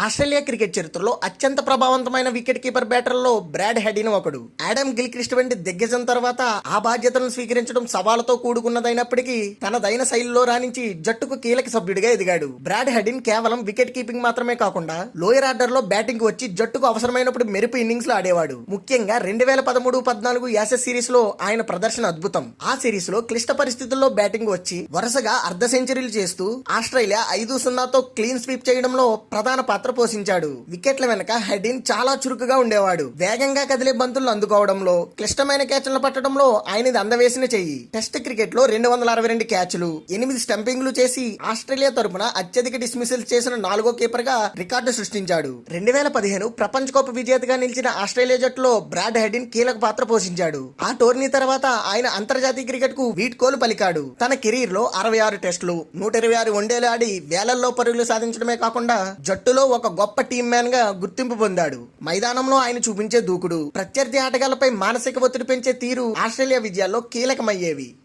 Australia cricket చరిత్రలో అత్యంత ప్రభావవంతమైన వికెట్ కీపర్ బ్యాటర్లలో బ్రాడ్ హెడిన్ ఒకడు. ఆడమ్ గిల్క్రిస్ట్ వంటి దిగ్గజం తర్వాత ఆ బాధ్యతలను స్వీకరించడం సవాలుతో కూడుకున్నదైనప్పటికీ తనదైన శైలిలో రాణించి జట్టుకు కీలక సభ్యుడిగా ఎదిగాడు. బ్రాడ్ హెడిన్ కేవలం వికెట్ కీపింగ్ మాత్రమే కాకుండా లోయర్ ఆర్డర్ లో బ్యాటింగ్ వచ్చి జట్టుకు అవసరమైనప్పుడు మెరుపు ఇన్నింగ్స్ లో ఆడేవాడు. ముఖ్యంగా 2013-14 యాసెస్ సిరీస్ లో ఆయన ప్రదర్శన అద్భుతం. ఆ సిరీస్ లో క్లిష్ట పరిస్థితుల్లో బ్యాటింగ్ వచ్చి వరుసగా అర్ధ సెంచరీలు చేస్తూ ఆస్ట్రేలియా 5-0తో క్లీన్ స్వీప్ చేయడంలో ప్రధాన పాత్ర పోషించాడు. వికెట్ల వెనక హెడిన్ చాలా చురుకుగా ఉండేవాడు. వేగంగా కదిలే బంతులను అందుకోవడంలో, క్లిష్టమైన క్యాచ్లను పట్టడంలో ఆయనది అందవేసిన చెయ్యి. టెస్ట్ క్రికెట్ లో 262 క్యాచ్లు, 8 స్టంపింగ్లు చేసి ఆస్ట్రేలియా తరపున అత్యధిక డిస్మిసల్స్ చేసిన 4వ కీపర్ గా రికార్డు సృష్టించాడు. 2015 ప్రపంచ కప్ విజేతగా నిలిచిన ఆస్ట్రేలియా జట్టులో బ్రాడ్ హెడిన్ కీలక పాత్ర పోషించాడు. ఆ టోర్నీ తర్వాత ఆయన అంతర్జాతీయ క్రికెట్ కు వీడ్కోలు పలికాడు. తన కెరీర్ లో 66 టెస్టులు, 126 వన్డేలు ఆడి వేలల్లో పరుగులు సాధించడమే కాకుండా జట్టులో ఒక గొప్ప టీమ్ మ్యాన్ గా గుర్తింపు పొందాడు. మైదానంలో ఆయన చూపించే దూకుడు, ప్రత్యర్థి ఆటగాళ్లపై మానసిక ఒత్తిడి పెంచే తీరు ఆస్ట్రేలియా విజయాల్లో కీలకమయ్యేవి.